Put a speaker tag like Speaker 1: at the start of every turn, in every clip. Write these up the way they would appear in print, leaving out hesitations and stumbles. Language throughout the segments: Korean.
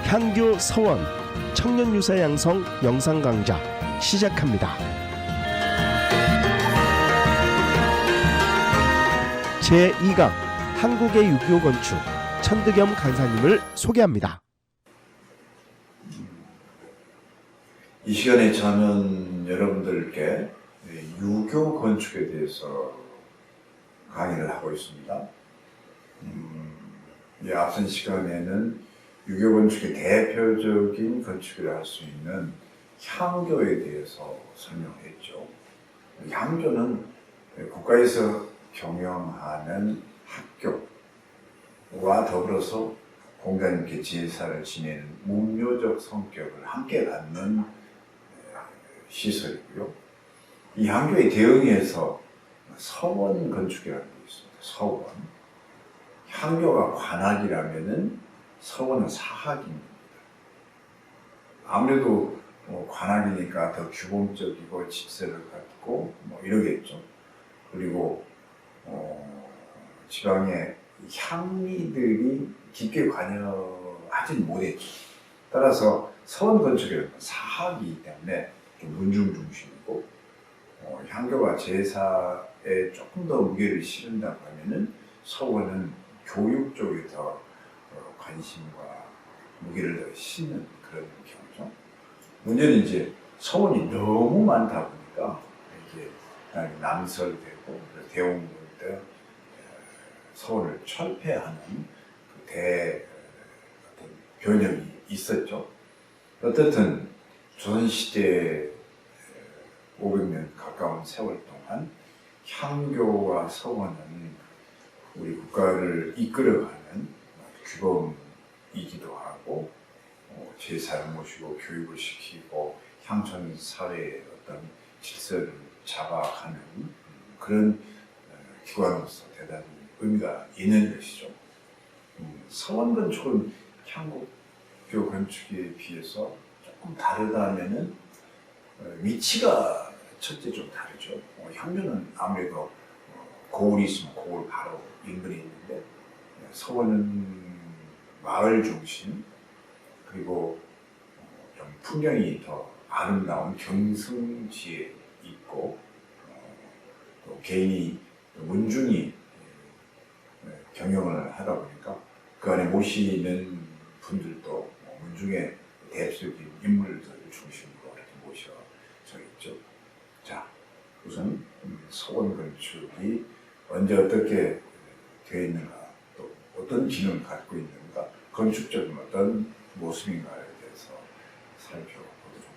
Speaker 1: 향교 서원 청년 유사 양성 영상 강좌 시작합니다. 제2강 한국의 6.25 건축 천득염 간사님을 소개합니다.
Speaker 2: 이 시간에 저는 여러분들께 유교 건축에 대해서 강의를 하고 있습니다. 앞선 시간에는 유교 건축의 대표적인 건축이라 할 수 있는 향교에 대해서 설명했죠. 향교는 국가에서 경영하는 학교와 더불어서 공자님께 제사를 지내는 문묘적 성격을 함께 갖는 시설이고요. 이 향교에 대응해서 서원 건축이라는 게 있습니다. 서원. 향교가 관악이라면은 서원은 사학입니다. 아무래도 관악이니까 더 규범적이고 질서를 갖고 이러겠죠. 그리고 지방의 향리들이 깊게 관여하진 못했죠. 따라서 서원 건축이라는 건 사학이기 때문에 좀 문중 중심이고 향교가 제사에 조금 더 무게를 실은다고 하면은 서원은 교육 쪽에 더 관심과 무게를 더 싣는 그런 경우죠. 문제는 이제 서원이 너무 많다 보니까 이게 남설되고 대웅군 때 서원을 철폐하는 어떤 변형이 있었죠. 어떻든 조선시대 500년 가까운 세월 동안 향교와 서원은 우리 국가를 이끌어가는 규범이기도 하고 제사를 모시고 교육을 시키고 향촌 사회의 어떤 질서를 잡아가는 그런 기관으로서 대단히 의미가 있는 것이죠. 서원 건축은 향국교 건축에 비해서 조금 다르다면은 위치가 첫째 좀 다르죠. 향교는 아무래도 고을이 있으면 고을 바로 인근에 있는데 서원은 마을 중심 그리고 좀 풍경이 더 아름다운 경승지에 있고 또 개인이 문중이 경영을 하다 보니까 그 안에 모시는 분들도 문중의 대표적인 인물들을 중심으로 이렇게 모셔져 있죠. 자, 우선 서원 건축이 언제 어떻게 되어 있는가, 또 어떤 기능을 갖고 있는가, 건축적인 어떤 모습인가에 대해서 살펴보도록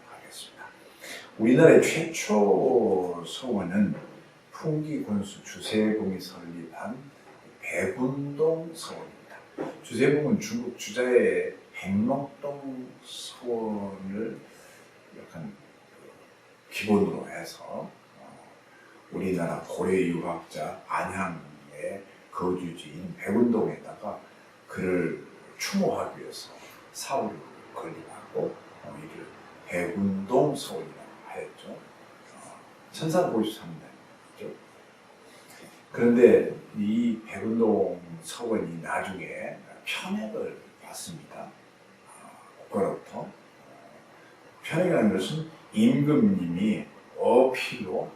Speaker 2: 하겠습니다. 우리나라의 최초 서원은 풍기군수 주세봉이 설립한 백운동 서원입니다. 주세봉은 중국 주자의 백록동 서원을 약간 기본으로 해서 우리나라 고려 유학자 안향의 거주지인 백운동에다가 그를 추모하기 위해서 사후를 건립하고 이를 백운동 서원이라고 하였죠. 1453년이죠. 그런데 이 백운동 서원이 나중에 편액을 받습니다. 국가로부터. 편액이라는 것은 임금님이 어필로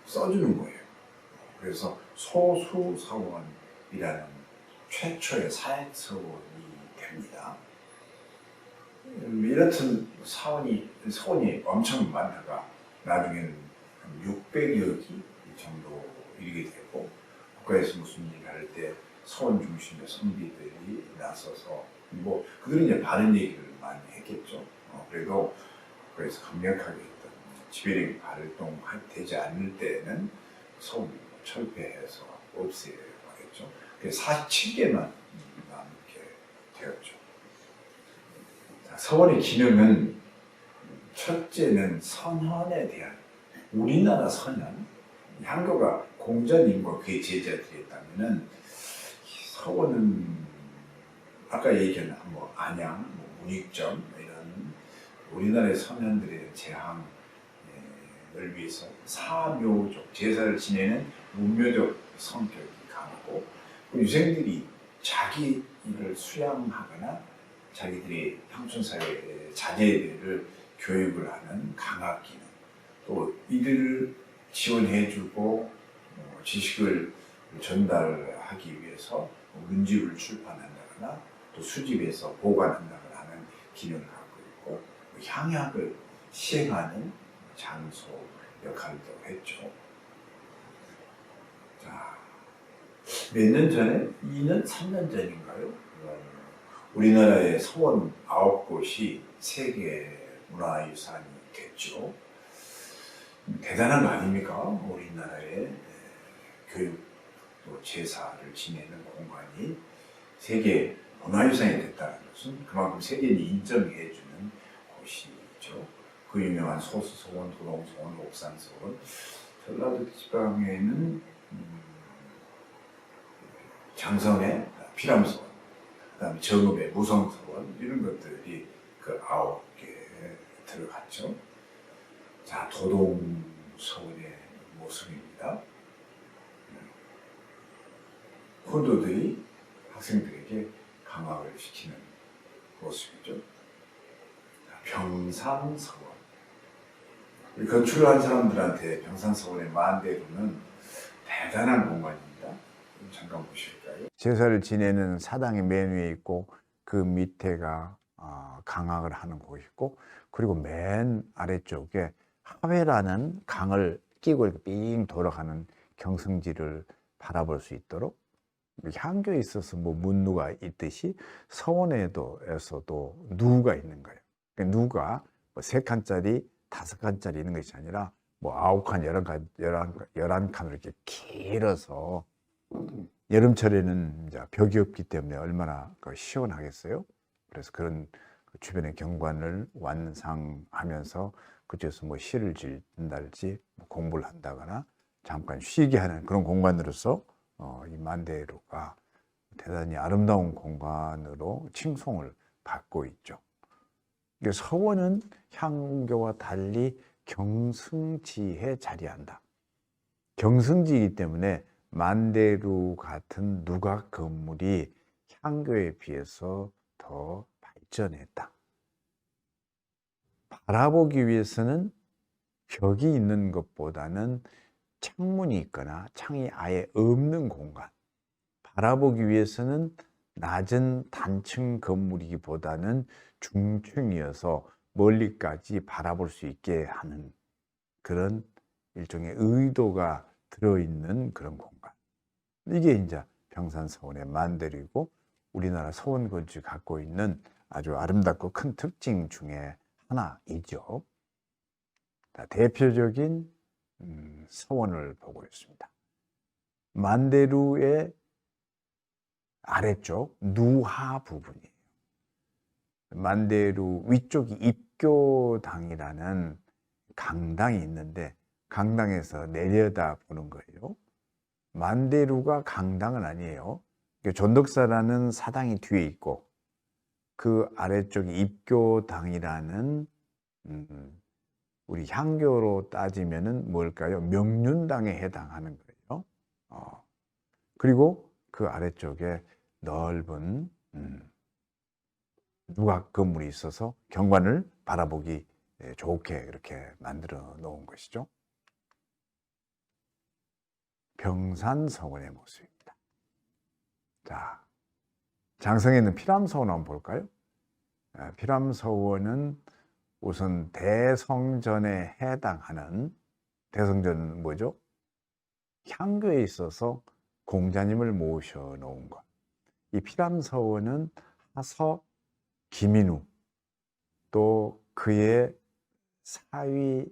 Speaker 2: 써주는 거예요. 그래서 소수서원이라는 최초의 사액서원이 됩니다. 이렇듯 서원이 엄청 많다가 나중에는 600여 기 정도 이르게 되고 국가에서 무슨 일을 할 때 서원 중심의 선비들이 나서서 그들은 이제 바른 얘기를 많이 했겠죠. 그래도 국가에서 강력하게 했던 지배력이 발동되지 않을 때는 서원 철폐해서 없애야겠죠. 그래서 47개만 남게 되었죠. 서원의 기능은 첫째는 선현에 대한 우리나라 선현, 향교가 공자님과 그의 제자들이었다면은 서원은 아까 얘기한 안양, 문익점 이런 우리나라의 선현들의 재앙을 위해서 사묘적 제사를 지내는 문묘적 성격이 강하고 유생들이 자기 일을 수양하거나 자기들이 평촌사회 자제들을 교육을 하는 강학 기능, 또 이들을 지원해주고 지식을 전달하기 위해서 문집을 출판한다거나 또 수집해서 보관한다거나 하는 기능을 갖고 있고, 향약을 시행하는 장소 역할도 했죠. 자, 몇 년 전에, 2년, 3년 전인가요? 우리나라의 서원 9곳이 세계 문화유산이 됐죠. 대단한 거 아닙니까? 우리나라의 교육 또 제사를 지내는 공간이 세계 문화유산이 됐다는 것은 그만큼 세계인이 인정해주는 곳이죠. 그 유명한 소수서원, 도롱서원, 옥산서원, 전라도 지방에는 장성의 피람서원, 그 다음에 정읍의 무성서원, 이런 것들이 그 9개에 들어갔죠. 자, 도동서원의 모습입니다. 후도들이 학생들에게 강학을 시키는 모습이죠. 병산서원. 건축을 한 사람들한테 병산서원의 만대로는 대단한 공간입니다. 잠깐 보실까요? 제사를 지내는 사당이 맨 위에 있고, 그 밑에가 강학을 하는 곳이 있고, 그리고 맨 아래쪽에 하회라는 강을 끼고 이렇게 삥 돌아가는 경성지를 바라볼 수 있도록, 향교에 있어서 뭐 문누가 있듯이 서원에서도 누가 있는 거예요. 그러니까 누가 뭐 3칸짜리, 5칸짜리 있는 것이 아니라 뭐 9칸, 11칸으로 이렇게 길어서, 여름철에는 이제 벽이 없기 때문에 얼마나 시원하겠어요. 그래서 그런 주변의 경관을 완상하면서 그쪽에서 뭐 시를 짓는다든지 공부를 한다거나 잠깐 쉬게 하는 그런 공간으로서 이 만대루가 대단히 아름다운 공간으로 칭송을 받고 있죠. 서원은 향교와 달리 경승지에 자리한다. 경승지이기 때문에 만대루 같은 누각 건물이 향교에 비해서 더 발전했다. 바라보기 위해서는 벽이 있는 것보다는 창문이 있거나 창이 아예 없는 공간, 바라보기 위해서는 낮은 단층 건물이기보다는 중층이어서 멀리까지 바라볼 수 있게 하는 그런 일종의 의도가 들어있는 그런 공간. 이게 이제 병산서원의 만대루이고, 우리나라 서원 건축이 갖고 있는 아주 아름답고 큰 특징 중에 하나이죠. 대표적인 서원을 보고 있습니다. 만대루의 아래쪽 누하 부분이에요. 만대루 위쪽이 입교당이라는 강당이 있는데, 강당에서 내려다 보는 거예요. 만대루가 강당은 아니에요. 존덕사라는 사당이 뒤에 있고, 그 아래쪽이 입교당이라는 우리 향교로 따지면은 뭘까요? 명륜당에 해당하는 거예요. 그리고 그 아래쪽에 넓은 누각 건물이 있어서 경관을 바라보기 좋게 이렇게 만들어 놓은 것이죠. 병산서원의 모습입니다. 자, 장성에 있는 피람서원 한번 볼까요? 피람서원은 우선 대성전에 해당하는, 대성전은 뭐죠? 향교에 있어서 공자님을 모셔 놓은 것. 이 피람서원은 하서 김인우, 또 그의 사위인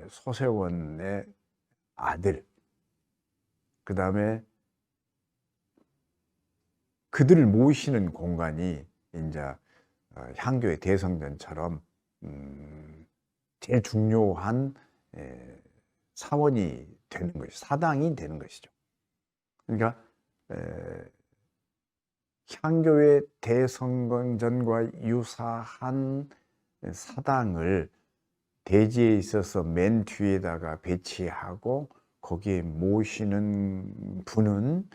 Speaker 2: 소세원의 아들, 그 다음에 그들을 모시는 공간이 이제 향교의 대성전처럼 제일 중요한 사원이 되는 것이죠. 사당이 되는 것이죠. 그러니까 향교의 대성전과 유사한 사당을 대지에 있어서 맨 뒤에다가 배치하고 거기에 모시는 분은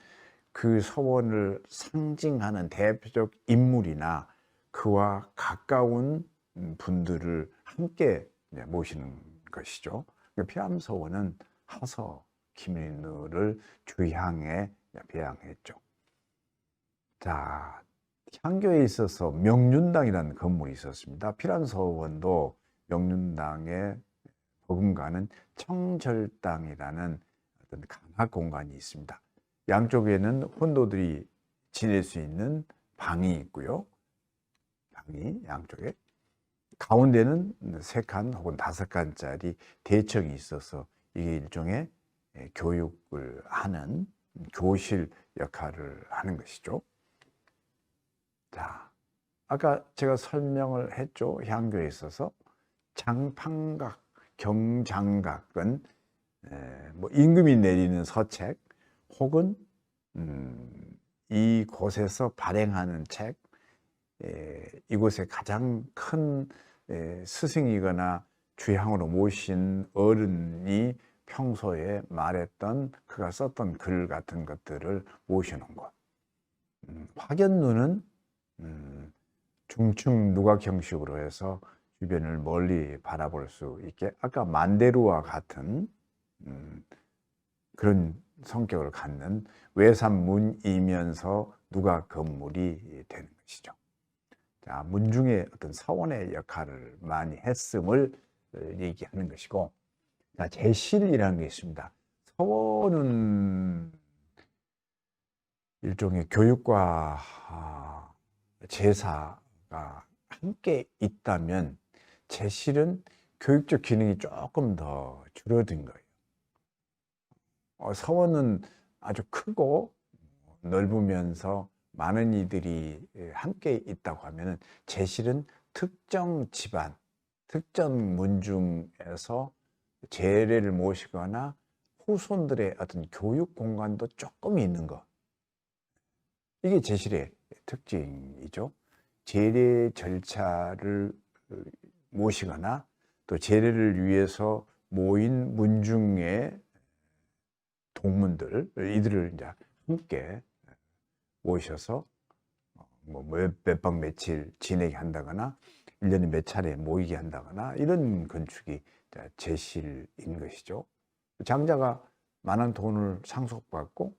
Speaker 2: 그 서원을 상징하는 대표적 인물이나 그와 가까운 분들을 함께 모시는 것이죠. 피암서원은 하서 김인우를 주향에 배양했죠. 자, 향교에 있어서 명륜당이라는 건물이 있었습니다. 피암서원도 명륜당에 버금가는 청절당이라는 어떤 강학 공간이 있습니다. 양쪽에는 혼도들이 지낼 수 있는 방이 있고요. 방이 양쪽에. 가운데는 3칸 혹은 5칸짜리 대청이 있어서 이게 일종의 교육을 하는 교실 역할을 하는 것이죠. 자, 아까 제가 설명을 했죠. 향교에 있어서 장판각, 경장각은 뭐 임금이 내리는 서책 혹은 이곳에서 발행하는 책, 이곳에 가장 큰 스승이거나 주향으로 모신 어른이 평소에 말했던 그가 썼던 글 같은 것들을 모시는 것. 확연루는 중층 누각 형식으로 해서 주변을 멀리 바라볼 수 있게 아까 만대루와 같은 그런 성격을 갖는 외산문이면서 누각 건물이 되는 것이죠. 자, 문중의 어떤 서원의 역할을 많이 했음을 얘기하는 것이고, 자, 제실이라는 게 있습니다. 서원은 일종의 교육과 제사가 함께 있다면 제실은 교육적 기능이 조금 더 줄어든 거예요. 서원은 아주 크고 넓으면서 많은 이들이 함께 있다고 하면 제실은 특정 집안, 특정 문중에서 제례를 모시거나 후손들의 어떤 교육 공간도 조금 있는 것. 이게 제실의 특징이죠. 제례 절차를 모시거나 또 제례를 위해서 모인 문중의 동문들, 이들을 이제 함께 모셔서 뭐 몇 박 며칠 지내게 한다거나 1년에 몇 차례 모이게 한다거나 이런 건축이 제실인 것이죠. 장자가 많은 돈을 상속받고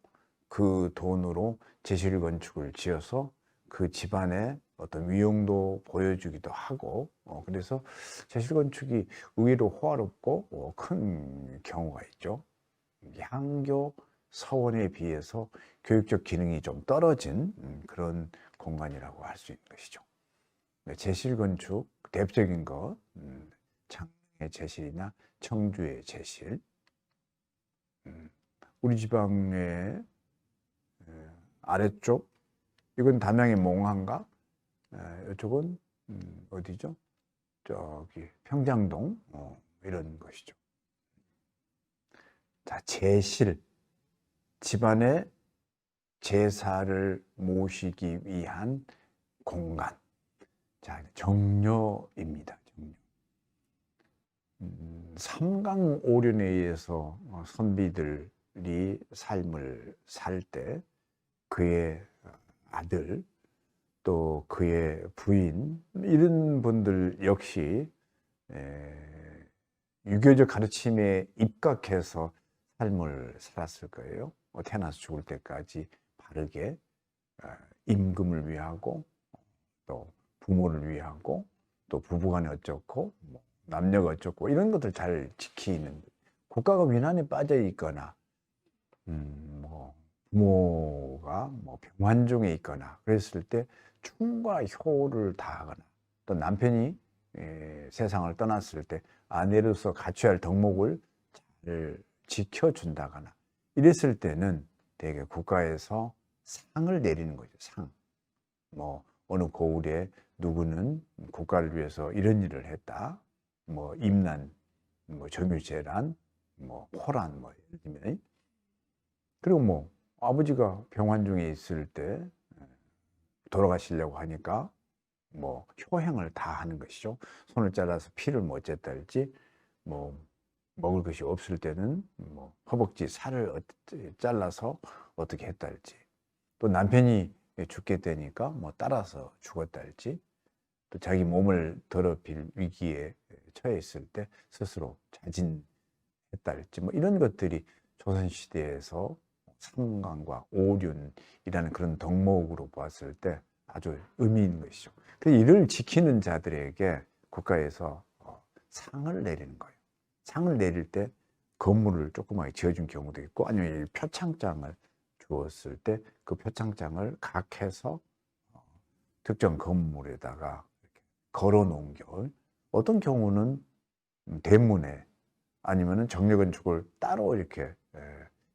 Speaker 2: 그 돈으로 제실 건축을 지어서 그 집안의 어떤 위용도 보여주기도 하고 그래서 제실 건축이 의외로 호화롭고 큰 경우가 있죠. 향교 서원에 비해서 교육적 기능이 좀 떨어진 그런 공간이라고 할 수 있는 것이죠. 제실 건축 대표적인 것, 창릉의 제실이나 청주의 제실. 우리 지방의 아래쪽, 이건 담양의 몽항가, 이쪽은 어디죠? 저기 평장동 이런 것이죠. 자, 제실, 집안의 제사를 모시기 위한 공간. 자, 정묘입니다. 정묘. 삼강오륜에 의해서 선비들이 삶을 살 때 그의 아들 또 그의 부인 이런 분들 역시 유교적 가르침에 입각해서 삶을 살았을 거예요. 태어나서 죽을 때까지 바르게 임금을 위하고 또 부모를 위하고 또 부부간에 어쩌고 뭐 남녀가 어쩌고 이런 것들 잘 지키는, 국가가 위난에 빠져 있거나 뭐 부모가 뭐 병환 중에 있거나 그랬을 때 충과 효를 다하거나 또 남편이 세상을 떠났을 때 아내로서 갖춰야 할 덕목을 잘 지켜준다거나 이랬을 때는 대개 국가에서 상을 내리는 거죠. 상. 뭐 어느 고을에 누구는 국가를 위해서 이런 일을 했다. 뭐 임난, 뭐 정유재란, 뭐 호란, 뭐 예를 들면 그리고 뭐 아버지가 병환 중에 있을 때 돌아가시려고 하니까 뭐 효행을 다 하는 것이죠. 손을 잘라서 피를 뭐 어쨌다 할지, 뭐 먹을 것이 없을 때는 뭐 허벅지 살을 잘라서 어떻게 했다 할지, 또 남편이 죽게 되니까 뭐 따라서 죽었다 할지, 또 자기 몸을 더럽힐 위기에 처해 있을 때 스스로 자진했다 할지, 뭐 이런 것들이 조선시대에서 삼강과 오륜이라는 그런 덕목으로 보았을 때 아주 의미 있는 것이죠. 그래서 이를 지키는 자들에게 국가에서 상을 내리는 거예요. 상을 내릴 때 건물을 조그맣게 지어준 경우도 있고, 아니면 표창장을 주었을 때 그 표창장을 각해서 특정 건물에다가 이렇게 걸어 놓은 경우, 어떤 경우는 대문에, 아니면은 정례건축을 따로 이렇게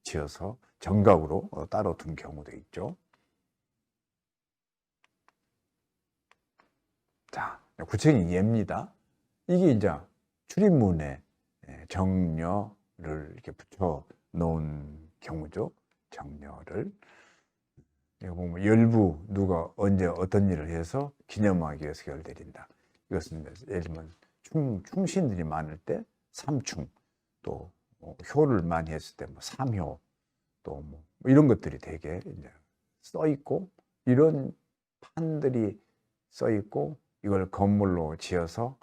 Speaker 2: 지어서 정각으로 따로 둔 경우도 있죠. 자, 구체적인 예입니다. 이게 이제 출입문에 정려를 이렇게 붙여 놓은 경우죠. 정려를. 이거 보면 열부, 누가 언제 어떤 일을 해서 기념하기 위해서 결대린다. 이것은 예를 들면 충신들이 많을 때 삼충, 또 효를 많이 했을 때 뭐 삼효, 또 뭐 이런 것들이 되게 이제 써 있고, 이런 판들이 써 있고, 이걸 건물로 지어서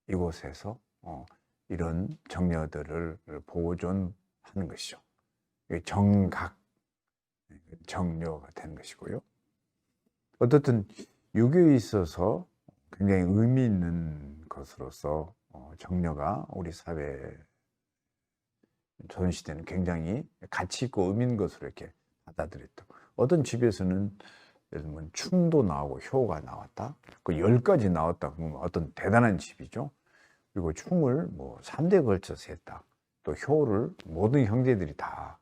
Speaker 2: 이곳에서 이런 정려들을 보존하는 것이죠. 정각, 정려가 되는 것이고요. 어떻든 유교에 있어서 굉장히 의미 있는 것으로서 정려가 우리 사회, 조선시대는 굉장히 가치 있고 의미 있는 것으로 이렇게 받아들였다. 어떤 집에서는 예를 들면 충도 나오고 효가 나왔다. 그 10가지 나왔다 그러면 어떤 대단한 집이죠. 그리고 충을 뭐 3대에 걸쳐서 했다. 또 효를 모든 형제들이 다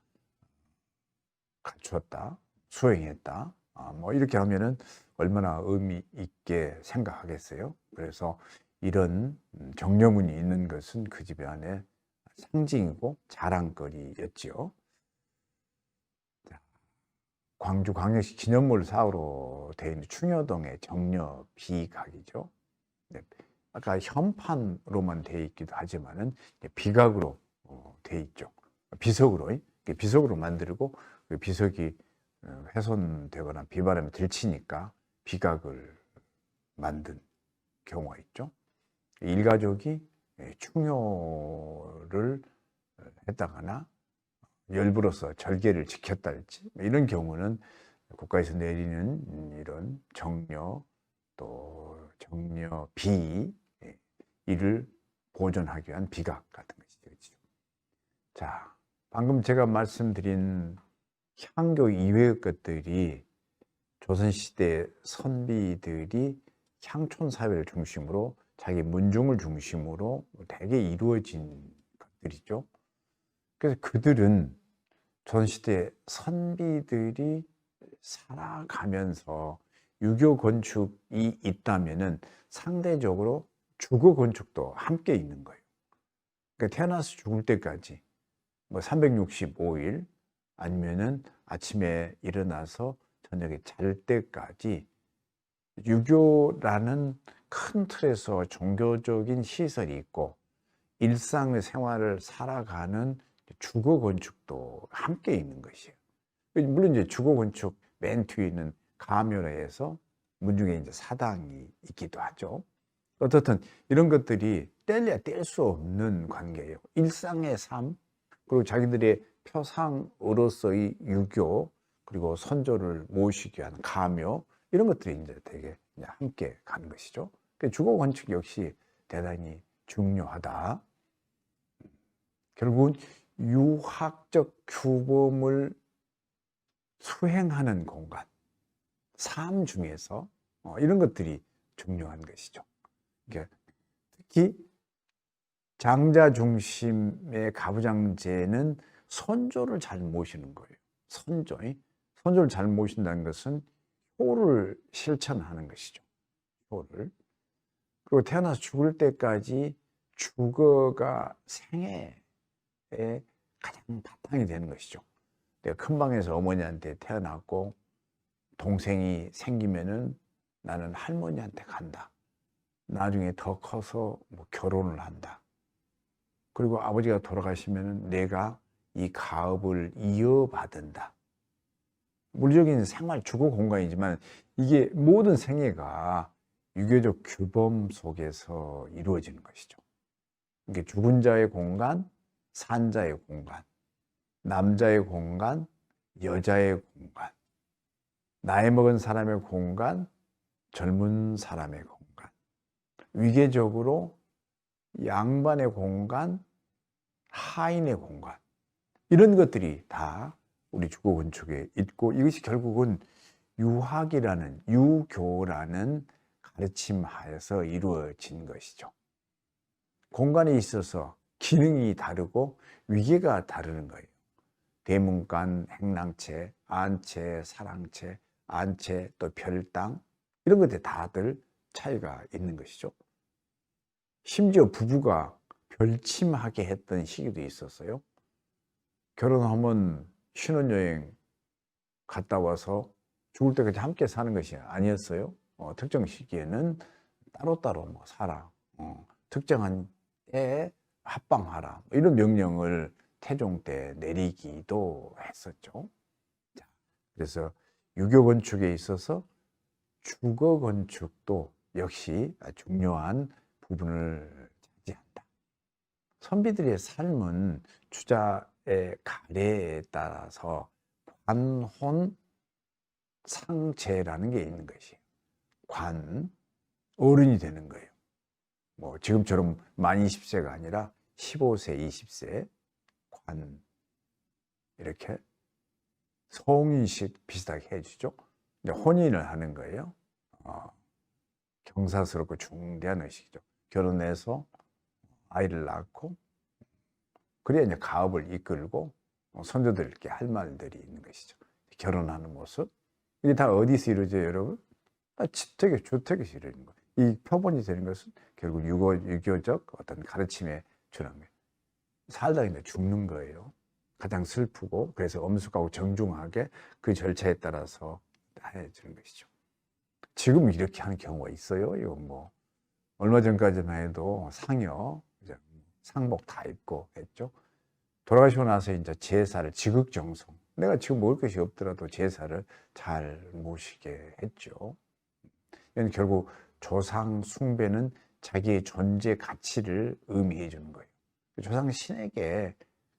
Speaker 2: 갖추었다. 수행했다. 뭐 이렇게 하면은 얼마나 의미 있게 생각하겠어요. 그래서 이런 정려문이 있는 것은 그 집에 안에 상징이고 자랑거리였지요. 광주광역시 기념물 사업으로 되어 있는 충효동의 정려 비각이죠. 아까 현판으로만 되어 있기도 하지만은 비각으로 되어 있죠. 비석으로 만들고, 그 비석이 훼손되거나 비바람에 들치니까 비각을 만든 경우가 있죠. 일가족이 충효를 했다거나 열부로서 절개를 지켰달지, 이런 경우는 국가에서 내리는 이런 정려, 또 정려비, 이를 보존하기 위한 비각 같은 것이죠. 자, 방금 제가 말씀드린 향교 이외의 것들이 조선시대 선비들이 향촌 사회를 중심으로 자기 문중을 중심으로 되게 이루어진 것들이죠. 그래서 그들은 조선시대 선비들이 살아가면서 유교 건축이 있다면은 상대적으로 주거 건축도 함께 있는 거예요. 그러니까 태어나서 죽을 때까지 뭐 365일, 아니면은 아침에 일어나서 저녁에 잘 때까지 유교라는 큰 틀에서 종교적인 시설이 있고, 일상의 생활을 살아가는 주거 건축도 함께 있는 것이에요. 물론 이제 주거 건축 맨 뒤에 있는 가묘라에서 문중에 이제 사당이 있기도 하죠. 어떻든 이런 것들이 뗄래야 뗄 수 없는 관계예요. 일상의 삶, 그리고 자기들의 표상으로서의 유교, 그리고 선조를 모시기 위한 가묘, 이런 것들이 이제 되게 이제 함께 가는 것이죠. 주거 건축 역시 대단히 중요하다. 결국은 유학적 규범을 수행하는 공간, 삶 중에서 이런 것들이 중요한 것이죠. 그러니까 특히 장자 중심의 가부장제는 선조를 잘 모시는 거예요. 선조를 잘 모신다는 것은 효를 실천하는 것이죠. 효를. 그리고 태어나서 죽을 때까지 주거가 생애의 가장 바탕이 되는 것이죠. 내가 큰 방에서 어머니한테 태어났고 동생이 생기면은 나는 할머니한테 간다. 나중에 더 커서 뭐 결혼을 한다. 그리고 아버지가 돌아가시면은 내가 이 가업을 이어받는다. 물리적인 생활 주거 공간이지만 이게 모든 생애가 유교적 규범 속에서 이루어지는 것이죠. 이게 죽은 자의 공간, 산 자의 공간, 남자의 공간, 여자의 공간, 나이 먹은 사람의 공간, 젊은 사람의 공간, 위계적으로 양반의 공간, 하인의 공간, 이런 것들이 다 우리 주거 건축에 있고, 이것이 결국은 유학이라는, 유교라는 가르침 하에서 이루어진 것이죠. 공간에 있어서 기능이 다르고 위계가 다르는 거예요. 대문간, 행랑채, 안채, 사랑채, 안채, 또 별당, 이런 것들 다들 차이가 있는 것이죠. 심지어 부부가 별침하게 했던 시기도 있었어요. 결혼하면 신혼여행 갔다 와서 죽을 때까지 함께 사는 것이 아니었어요. 특정 시기에는 따로따로 뭐 살아, 특정한 때에 합방하라, 이런 명령을 태종 때 내리기도 했었죠. 자, 그래서 유교 건축에 있어서 주거 건축도 역시 중요한 부분을 차지한다. 선비들의 삶은 주자의 가례에 따라서 관혼 상제라는 게 있는 것이에요. 관, 어른이 되는 거예요. 뭐 지금처럼 만 20세가 아니라 15세, 20세 관, 이렇게 성인식 비슷하게 해주죠. 이제 혼인을 하는 거예요. 경사스럽고 중대한 의식이죠. 결혼해서 아이를 낳고, 그래야 이제 가업을 이끌고 손주들께 할 말들이 있는 것이죠. 결혼하는 모습. 이게 다 어디서 이루어져요, 여러분? 주택에서 이루어지는 거예요. 이 표본이 되는 것은 결국 유교적 어떤 가르침에 준한 거예요. 살다 이제 죽는 거예요. 가장 슬프고, 그래서 엄숙하고 정중하게 그 절차에 따라서 해주는 것이죠. 지금 이렇게 하는 경우가 있어요. 이거 뭐 얼마 전까지만 해도 상여, 이제 상복 다 입고 했죠. 돌아가시고 나서 이제 제사를 지극정성, 내가 지금 먹을 것이 없더라도 제사를 잘 모시게 했죠. 이건 결국 조상 숭배는 자기의 존재 가치를 의미해 주는 거예요. 조상 신에게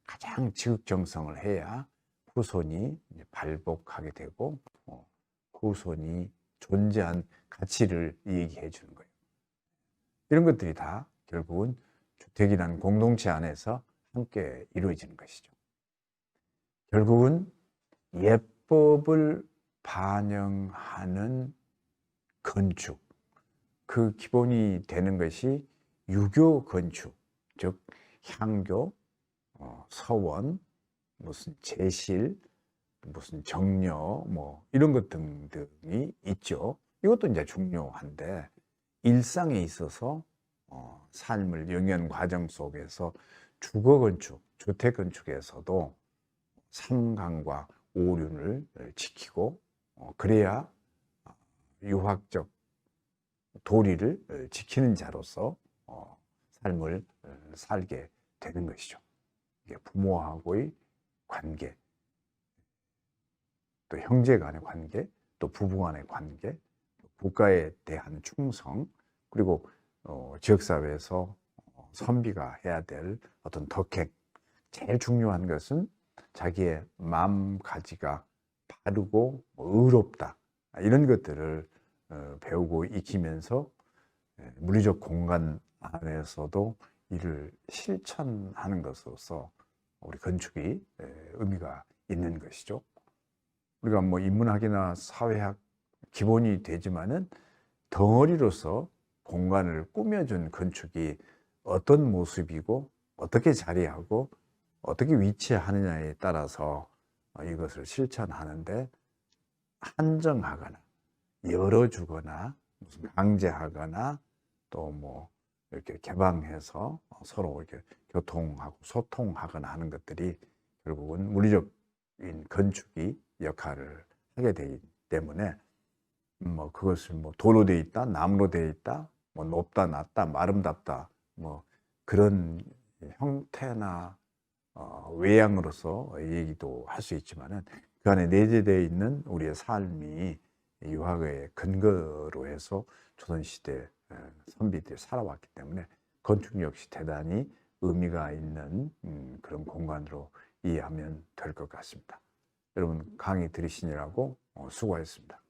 Speaker 2: 가장 지극정성을 해야 후손이 발복하게 되고, 후손이 존재한 가치를 얘기해 주는 거예요. 이런 것들이 다 결국은 주택이라는 공동체 안에서 함께 이루어지는 것이죠. 결국은 예법을 반영하는 건축, 그 기본이 되는 것이 유교 건축, 즉 향교, 서원, 무슨 제실, 무슨 정려, 뭐 이런 것 등등이 있죠. 이것도 이제 중요한데, 일상에 있어서 삶을 영위하는 과정 속에서 주거 건축, 주택 건축에서도 삼강과 오륜을 지키고, 그래야 유학적 도리를 지키는 자로서 삶을 살게 되는 것이죠. 부모하고의 관계, 또 형제 간의 관계, 또 부부 간의 관계, 국가에 대한 충성, 그리고 지역사회에서 선비가 해야 될 어떤 덕행, 제일 중요한 것은 자기의 마음가지가 바르고 의롭다, 이런 것들을 배우고 익히면서 물리적 공간 안에서도 이를 실천하는 것으로서 우리 건축이 의미가 있는 것이죠. 우리가 뭐 인문학이나 사회학 기본이 되지만은 덩어리로서 공간을 꾸며준 건축이 어떤 모습이고 어떻게 자리하고 어떻게 위치하느냐에 따라서 이것을 실천하는데 한정하거나 열어주거나 무슨 강제하거나 또 뭐 이렇게 개방해서 서로 이렇게 교통하고 소통하거나 하는 것들이 결국은 물리적인 건축이 역할을 하게 되기 때문에 뭐 그것을 뭐 돌로 돼 있다, 나무로 돼 있다, 뭐 높다, 낮다, 아름답다, 뭐 그런 형태나 외양으로서 얘기도 할 수 있지만은 그 안에 내재되어 있는 우리의 삶이 유학의 근거로 해서 조선시대 선비들이 살아왔기 때문에 건축 역시 대단히 의미가 있는 그런 공간으로 이해하면 될 것 같습니다. 여러분 강의 들으시느라고 수고하셨습니다.